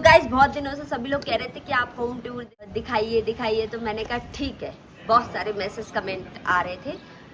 तो गाइस बहुत दिनों से सभी लोग कह रहे थे कि आप होम टूर दिखाइए दिखाइए, तो मैंने कहा ठीक है। बहुत सारे मैसेज कमेंट आ रहे थे,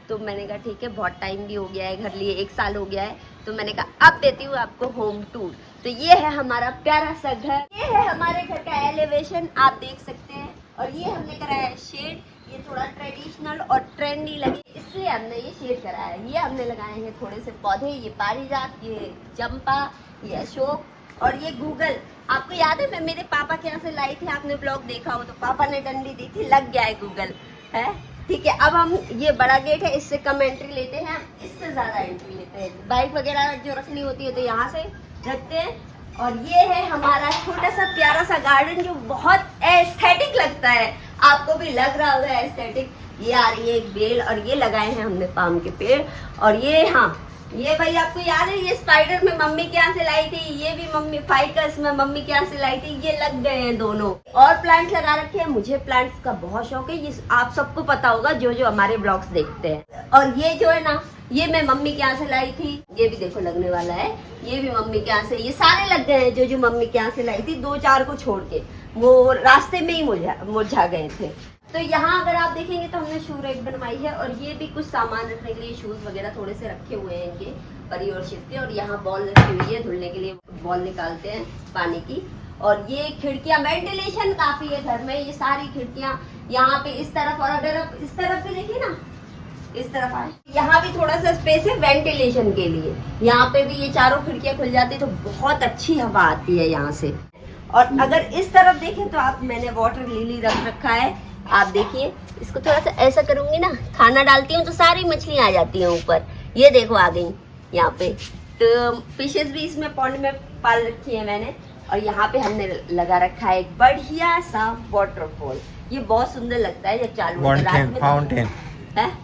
तो मैंने कहा ठीक है, बहुत टाइम भी हो गया है, घर लिए 1 साल हो गया है, तो मैंने कहा अब देती हूँ आपको होम टूर। तो ये है हमारा प्यारा सा घर, ये है हमारे घर का एलिवेशन, आप देख सकते हैं। और ये हमने कराया है शेड, ये थोड़ा ट्रेडिशनल और ट्रेंडी लगे इसलिए हमने ये शेड कराया है। ये हमने लगाए हैं थोड़े से पौधे, ये पारिजात, ये चंपा, ये अशोक और ये गूगल। आपको याद है मैं मेरे पापा के यहाँ से लाई थी, आपने ब्लॉग देखा हो तो पापा ने डंडी दी थी, लग गया है गूगल है। ठीक है, अब हम ये बड़ा गेट है, इससे कम एंट्री लेते हैं, इससे ज्यादा एंट्री लेते हैं। बाइक वगैरह जो रखनी होती है तो यहाँ से रखते हैं। और ये है हमारा छोटा सा प्यारा सा गार्डन जो बहुत एस्थेटिक लगता है, आपको भी लग रहा होगा एस्थेटिक। ये आ रही है एक बेल और ये लगाए हैं हमने पाम के पेड़। और ये हाँ, ये भाई आपको याद है ये स्पाइडर में मम्मी के यहाँ से लाई थी, ये भी मम्मी फाइकस में मम्मी के यहाँ से लाई थी, ये लग गए हैं दोनों। और प्लांट्स लगा रखे हैं, मुझे प्लांट्स का बहुत शौक है, ये आप सबको पता होगा जो जो हमारे ब्लॉग्स देखते हैं। और ये जो है ना, ये मैं मम्मी के यहाँ से लाई थी, ये भी देखो लगने वाला है, ये भी मम्मी के यहाँ से, ये सारे लग गए हैं जो जो मम्मी के यहाँ से लाई थी, 2-4 को छोड़ के, वो रास्ते में ही मुरझा गए थे। तो यहाँ अगर आप देखेंगे तो हमने शू रैक बनवाई है और ये भी कुछ सामान रखने के लिए शूज वगैरह थोड़े से रखे हुए हैं इनके परी और शिव के। और यहाँ बॉल रखी हुई है, धुलने के लिए बॉल निकालते हैं पानी की। और ये खिड़कियां, वेंटिलेशन काफी है घर में, ये सारी खिड़कियां यहाँ पे इस तरफ, और अगर आप इस तरफ भी देखिए ना, इस तरफ आए, यहाँ भी थोड़ा सा स्पेस है वेंटिलेशन के लिए। यहाँ पे भी ये चारों खिड़कियां खुल जाती है तो बहुत अच्छी हवा आती है यहाँ से। और अगर इस तरफ देखें तो आप, मैंने वाटर लिली रख रखा है, आप देखिए इसको थोड़ा सा ऐसा करूंगी ना, खाना डालती हूँ तो सारी मछलियां आ जाती हैं ऊपर, ये देखो आ गई यहाँ पे। तो फिशेस भी इसमें पॉन्ड में पाल रखी है मैंने। और यहाँ पे हमने लगा रखा है एक बढ़िया सा वाटरफॉल, ये बहुत सुंदर लगता है जब चालू होता है रात में।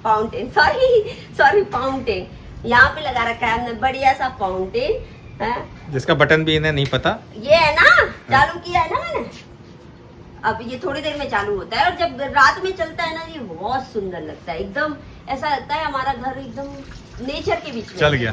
फाउंटेन, सॉरी फाउंटेन, यहाँ पे लगा रखा है हमने बढ़िया सा फाउंटेन है, जिसका बटन भी इन्हें नहीं पता, ये है ना, चालू किया है ना मैंने, अब ये थोड़ी देर में चालू होता है। और जब रात में चलता है ना, ये बहुत सुंदर लगता है, एकदम ऐसा लगता है हमारा घर एकदम नेचर के बीच में चल गया।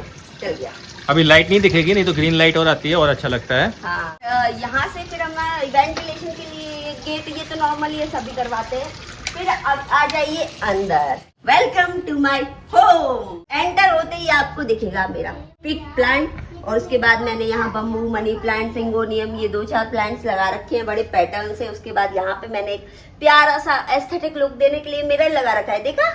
अभी लाइट नहीं दिखेगी, नहीं तो ग्रीन लाइट और आती है और अच्छा लगता है। हाँ, यहाँ से फिर हम वेंटिलेशन के लिए गेट, ये तो नॉर्मली ये सभी करवाते हैं। फिर अब आ जाइए अंदर, welcome to my home. Enter होते ही आपको दिखेगा मेरा पिक प्लांट, और उसके बाद मैंने यहाँ बम्बू, मनी प्लांट, सिंगोनियम, ये 2-4 प्लांट्स लगा रखे हैं बड़े पैटर्न से। उसके बाद यहाँ पे मैंने एक प्यारा सा एस्थेटिक लुक देने के लिए मिरर लगा रखा है, देखा?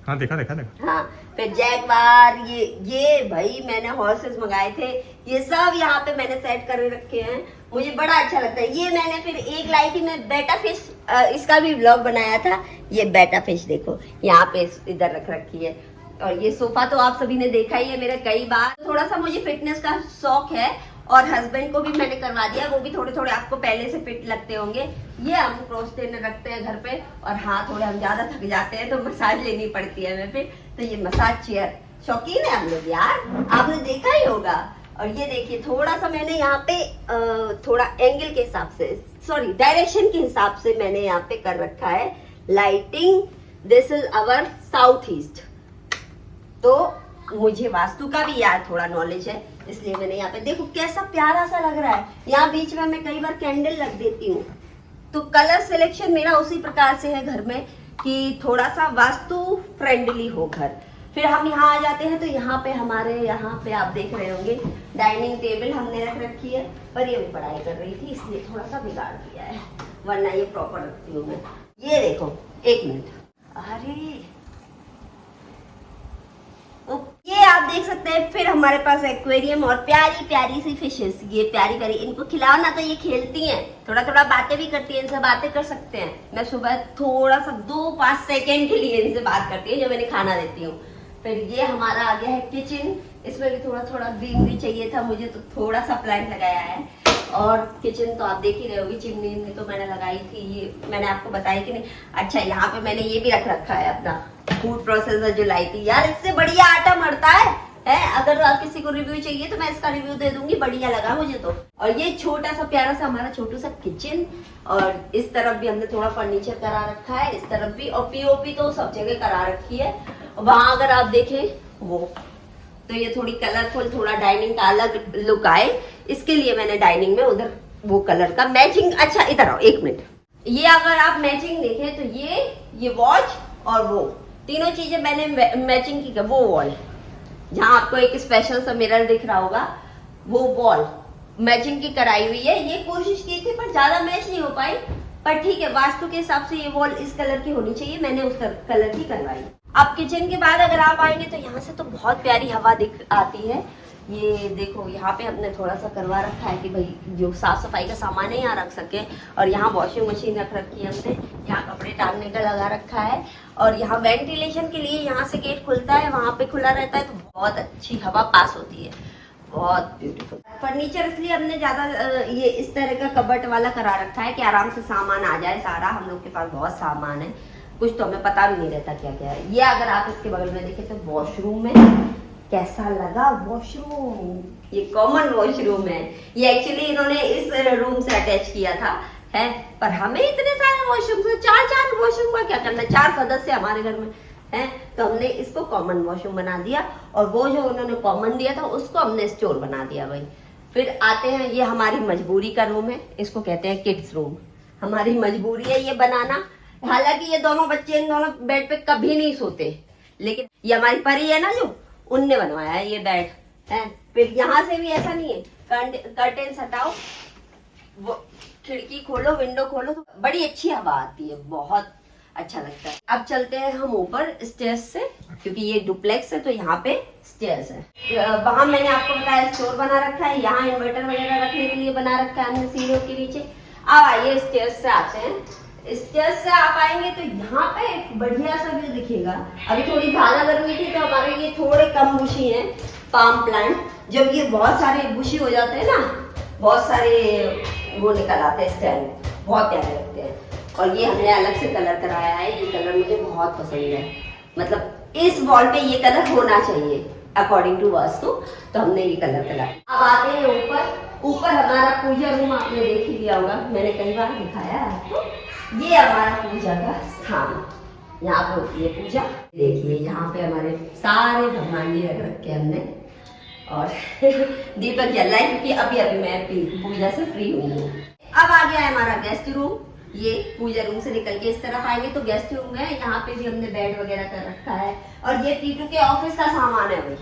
हाँ देखा। हाँ, फिर जैगवार, ये भाई मैंने हॉर्सेस मंगाए थे, ये सब यहाँ पे मैंने सेट कर रखे हैं, मुझे बड़ा अच्छा लगता है। ये मैंने फिर एक लाई थी मैं बेटा फिश, इसका भी व्लॉग बनाया था, ये बेटा फिश देखो यहाँ पे इधर रख रखी है। और ये सोफा तो आप सभी ने देखा ही है मेरे कई बार। थोड़ा सा मुझे फिटनेस का शौक है और हस्बैंड को भी मैंने करवा दिया, वो भी थोड़े थोड़े आपको पहले से फिट लगते होंगे। ये हम क्रॉस ट्रेनर रखते हैं घर पे, और हाँ थोड़े हम ज्यादा थक जाते हैं तो मसाज लेनी पड़ती है हमें फिर, तो ये मसाज चेयर, शौकीन है हम लोग यार, आपने देखा ही होगा। और ये देखिए थोड़ा सा मैंने यहाँ पे थोड़ा एंगल के हिसाब से, सॉरी डायरेक्शन के हिसाब से मैंने यहाँ पे कर रखा है lighting. This is our south east, तो मुझे वास्तु का भी यार थोड़ा नॉलेज है, इसलिए मैंने यहाँ पे देखो कैसा प्यारा सा लग रहा है। यहाँ बीच में मैं कई बार कैंडल रख देती हूँ, तो कलर सिलेक्शन मेरा उसी प्रकार से है घर में कि थोड़ा सा वास्तु फ्रेंडली हो घर। फिर हम यहाँ आ जाते हैं तो यहाँ पे हमारे, यहाँ पे आप देख रहे होंगे डाइनिंग टेबल हमने रख रखी है, पर ये भी पढ़ाई कर रही थी इसलिए थोड़ा सा बिगाड़ दिया है, वरना ये प्रॉपर रखती हूँ मैं। ये देखो, एक मिनट, अरे ये आप देख सकते हैं। फिर हमारे पास एक्वेरियम और प्यारी प्यारी सी फिशेस, ये प्यारी प्यारी, इनको खिलाओ ना तो ये खेलती हैं, थोड़ा थोड़ा बातें भी करती हैं, इनसे बातें कर सकते हैं। मैं सुबह थोड़ा सा 2-5 सेकेंड के लिए इनसे बात करती हूँ जब मैंने खाना देती हूँ। फिर ये हमारा आ गया है किचन, इसमें भी थोड़ा थोड़ा ग्रीनरी चाहिए था मुझे, तो थोड़ा सा प्लांट लगाया है। और किचन तो आप देख ही रहे होगी, चिमनी तो मैंने लगाई थी, ये मैंने आपको बताया कि नहीं। अच्छा, यहाँ पे मैंने ये भी रख रखा है अपना फूड प्रोसेसर जो लाई थी, यार इससे बढ़िया आटा मरता है। अगर आप किसी को रिव्यू चाहिए तो मैं इसका रिव्यू दे दूंगी, बढ़िया लगा मुझे तो। और ये छोटा सा प्यारा सा हमारा छोटू सा किचन, और इस तरफ भी हमने थोड़ा फर्नीचर करा रखा है, इस तरफ भी, और पीओपी तो सब जगह करा रखी है। वहां अगर आप देखें वो, तो ये थोड़ी कलरफुल, थोड़ा डाइनिंग का अलग लुक आए, इसके लिए मैंने डाइनिंग में उधर वो कलर का मैचिंग। अच्छा इधर आओ एक मिनट, ये अगर आप मैचिंग देखें तो ये वॉच और वो तीनों चीजें मैंने मैचिंग की। वो वॉल जहाँ आपको एक स्पेशल सा मिरर दिख रहा होगा, वो वॉल मैचिंग की कराई हुई है। ये कोशिश की थी पर ज्यादा मैच नहीं हो पाई, पर ठीक है, वास्तु के हिसाब से ये वॉल इस कलर की होनी चाहिए, मैंने उस कलर की करवाई। अब किचन के बाद अगर आप आएंगे तो यहाँ से तो बहुत प्यारी हवा दिख आती है। ये देखो यहाँ पे हमने थोड़ा सा करवा रखा है कि भाई जो साफ सफाई का सामान है यहाँ रख सके, और यहाँ वॉशिंग मशीन रख रखी है हमने, यहाँ कपड़े टांगने का लगा रखा है, और यहाँ वेंटिलेशन के लिए यहाँ से गेट खुलता है, वहाँ पे खुला रहता है, तो बहुत अच्छी हवा पास होती है, बहुत ब्यूटीफुल। फर्नीचर इसलिए हमने ज्यादा ये इस तरह का कबर्ट वाला करा रखा है कि आराम से सामान आ जाए सारा। हम लोग के पास बहुत सामान है, कुछ तो हमें पता भी नहीं रहता क्या क्या है। ये अगर आप इसके बगल में देखें तो वॉशरूम में कैसा लगा वॉशरूम, ये कॉमन वॉशरूम है। ये एक्चुअली इन्होंने इस रूम से अटैच किया था है, पर हमें इतने सारे वॉशरूम से चार वॉशरूम का क्या करना, 4 सदस्य हमारे घर में है, तो हमने इसको कॉमन वॉशरूम बना दिया, और वो जो उन्होंने कॉमन दिया था उसको हमने स्टोर बना दिया भाई। फिर आते हैं, ये हमारी मजबूरी का रूम है, इसको कहते हैं किड्स रूम। हमारी मजबूरी है ये बनाना, हालांकि ये दोनों बच्चे इन दोनों बेड पे कभी नहीं सोते, लेकिन ये हमारी परी है ना जो, उनने बनवाया है ये बेड है। फिर यहाँ से भी ऐसा नहीं है, कर्टेन हटाओ, वो खिड़की खोलो, विंडो खोलो, तो बड़ी अच्छी हवा आती है, बहुत अच्छा लगता है। अब चलते हैं हम ऊपर स्टेयर्स से, क्योंकि ये डुप्लेक्स है तो यहाँ पे स्टेयर्स है। वहां मैंने आपको बताया स्टोर बना रखा है, यहाँ इन्वर्टर वगैरह रखने के लिए बना रखा है हमने सीढ़ियों के नीचे। अब आइए स्टेयर्स से आते हैं। स्टेयर्स से आप आएंगे तो यहाँ पे एक बढ़िया सा व्यू दिखेगा। अभी थोड़ी ज्यादा गर्मी थी तो हमारे ये थोड़े कम बुशी हैं पाम प्लांट। जब ये बहुत सारे बुशी हो जाते हैं ना, बहुत सारे वो निकल आते हैं स्टैंड, बहुत प्यारे लगते हैं। और ये हमने अलग से कलर कराया है, ये कलर मुझे बहुत पसंद है, मतलब इस वॉल पे ये कलर होना चाहिए अकॉर्डिंग टू वास्तु, तो हमने ये कलर कराया। अब आते हैं ऊपर हमारा पूजा रूम आपने देख ही लिया होगा, मैंने कई बार दिखाया है आपको। ये हमारा पूजा का स्थान, यहाँ पे होती है पूजा। देखिए यहाँ पे हमारे सारे भगवान जी रख रखे हमने, और दीपक जल रहा है क्योंकि अभी मैं पूजा से फ्री हुई हूँ। अब आ गया है हमारा गेस्ट रूम। ये पूजा रूम से निकल के इस तरफ आएंगे तो गेस्ट रूम है, यहाँ पे भी हमने बेड वगैरह कर रखा है, और ये टीटू के ऑफिस का सामान है भाई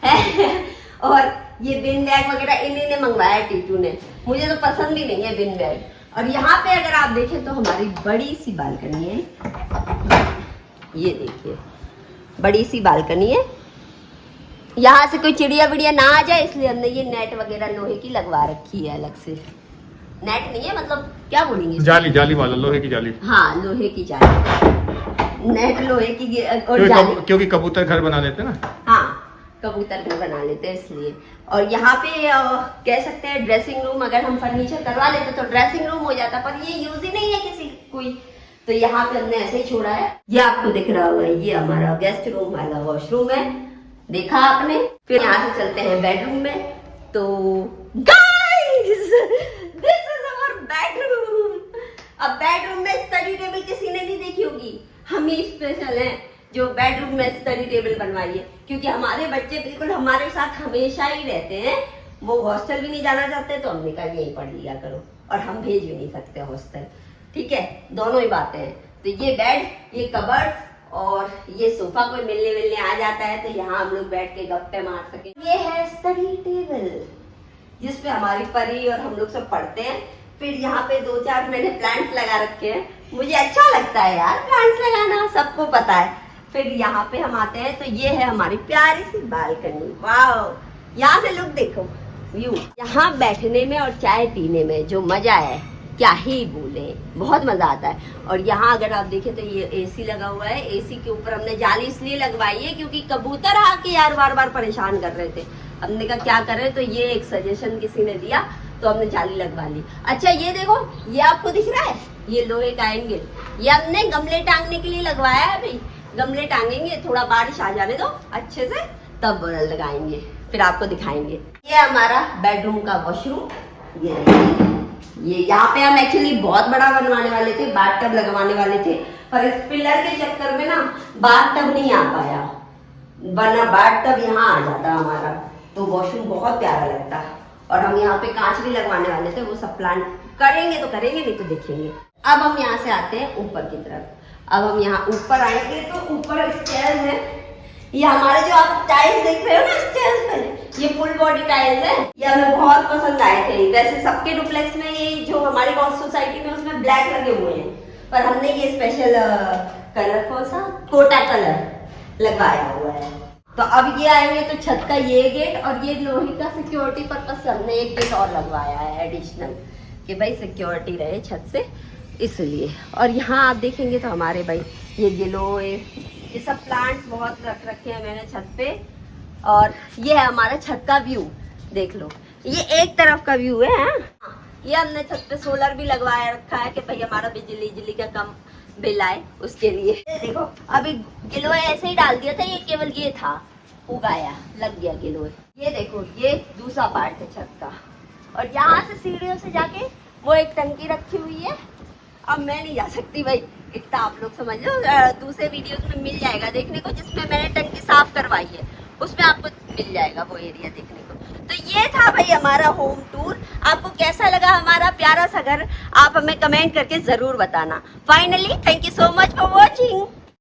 है और ये बिन बैग वगैरह इन्हीं ने मंगवाया है टीटू ने, मुझे तो पसंद भी नहीं है बिन बैग। और यहाँ पे अगर आप देखें तो हमारी बड़ी सी बालकनी है, ये देखिए बड़ी सी बालकनी है, यहाँ से कोई चिड़िया विड़िया ना आ जाए इसलिए हमने ये नेट वगैरह लोहे की लगवा रखी है। अलग से नेट नहीं है, मतलब क्या बोलेंगे, जाली वाला, लोहे की जाली। हाँ लोहे की जाली, नेट लोहे की और जाली, क्योंकि कबूतर घर बना लेते ना। हाँ कबूतर घर बना लेते हैं इसलिए। और यहाँ पे कह सकते हैं ड्रेसिंग रूम, अगर हम फर्नीचर करवा लेते तो ड्रेसिंग रूम हो जाता, पर ये यूज ही नहीं है किसी कोई, तो यहाँ पे हमने ऐसे ही छोड़ा है। ये आपको दिख रहा होगा, ये हमारा गेस्ट रूम वाला वॉशरूम है, देखा आपने। फिर यहाँ से चलते हैं बेडरूम में, तो guys this is our bedroom. अब बेडरूम में स्टडी टेबल किसी ने नहीं देखी होगी, हम ही स्पेशल हैं जो बेडरूम में स्टडी टेबल बनवाइए, क्योंकि हमारे बच्चे बिल्कुल हमारे साथ हमेशा ही रहते हैं। वो हॉस्टल भी नहीं जाना चाहते तो हमने कहा यहीं पढ़ लिया करो, और हम भेज भी नहीं सकते हॉस्टल, ठीक है, दोनों ही बातें हैं। तो ये बेड, ये कबर्ड और ये सोफा कोई मिलने आ जाता है तो यहाँ हम लोग बैठ के गप्पे मार सके। ये है स्टडी टेबल जिसपे हमारी परी और हम लोग सब पढ़ते हैं। फिर यहाँ पे 2-4 मैंने प्लांट्स लगा रखे हैं, मुझे अच्छा लगता है यार प्लांट्स लगाना, सबको पता है। फिर यहाँ पे हम आते हैं तो ये है हमारी प्यारी सी बालकनी, वाह, यहाँ से लुक देखो व्यू। यहाँ बैठने में और चाय पीने में जो मजा है क्या ही बोले, बहुत मजा आता है। और यहाँ अगर आप देखें तो ये एसी लगा हुआ है, एसी के ऊपर हमने जाली इसलिए लगवाई है क्योंकि कबूतर आके यार बार परेशान कर रहे थे। हमने कहा क्या करें, तो ये एक सजेशन किसी ने दिया तो हमने जाली लगवा ली। अच्छा ये देखो, ये आपको दिख रहा है, ये लोहे का एंगल, ये हमने गमले टांगने के लिए लगवाया है भाई। गमले टांगेंगे, थोड़ा बारिश आ जाने दो अच्छे से, तब लगाएंगे, फिर आपको दिखाएंगे। ये हमारा बेडरूम का वॉशरूम, ये यहाँ पे हम एक्चुअली बहुत बड़ा बनवाने वाले थे, बाथटब लगवाने वाले थे, पर इस पिलर के चक्कर में ना बाथटब नहीं आ पाया, वरना बाथटब यहाँ आ जाता हमारा, तो वॉशरूम बहुत प्यारा लगता। और हम यहाँ पे कांच भी लगवाने वाले थे, वो सब प्लान करेंगे तो करेंगे, नहीं तो देखेंगे। अब हम यहाँ से आते हैं ऊपर की तरफ। अब हम यहाँ ऊपर आएंगे तो ऊपर स्टेयर्स है। ये हमारे जो आप टाइल्स देख रहे हो ना स्टेयर्स पे, ये फुल बॉडी टाइल्स है। ये हमें बहुत पसंद आए थे। वैसे सबके डुप्लेक्स में ये जो हमारी सोसाइटी में उसमें ब्लैक लगे हुए हैं, पर हमने ये स्पेशल कलर कौन सा कोटा कलर लगवाया हुआ है। तो अब ये आएंगे तो छत का ये गेट और ये लोहे का सिक्योरिटी पर्पस से हमने एक गेट और लगवाया है एडिशनल, कि भाई सिक्योरिटी रहे छत से, इसलिए। और यहाँ आप देखेंगे तो हमारे भाई ये गिलोय, ये सब प्लांट्स बहुत रख रखे हैं मैंने छत पे। और ये है हमारा छत का व्यू, देख लो, ये एक तरफ का व्यू है। ये हमने छत पे सोलर भी लगवाया रखा है कि भाई हमारा बिजली का कम बिल आए, उसके लिए। देखो अभी गिलोय ऐसे ही डाल दिया था, ये केवल ये था उगाया, लग गया गिलोय। ये देखो ये दूसरा पार्ट है छत का। और यहाँ से सीढ़ियों से जाके वो एक टंकी रखी हुई है। अब मैं नहीं जा सकती भाई, इतना आप लोग समझ लो। दूसरे वीडियोस में मिल जाएगा देखने को, जिसमें मैंने टंकी साफ करवाई है, उसमें आपको मिल जाएगा वो एरिया देखने को। तो ये था भाई हमारा होम टूर। आपको कैसा लगा हमारा प्यारा सा घर, आप हमें कमेंट करके जरूर बताना। Finally thank you so much for watching.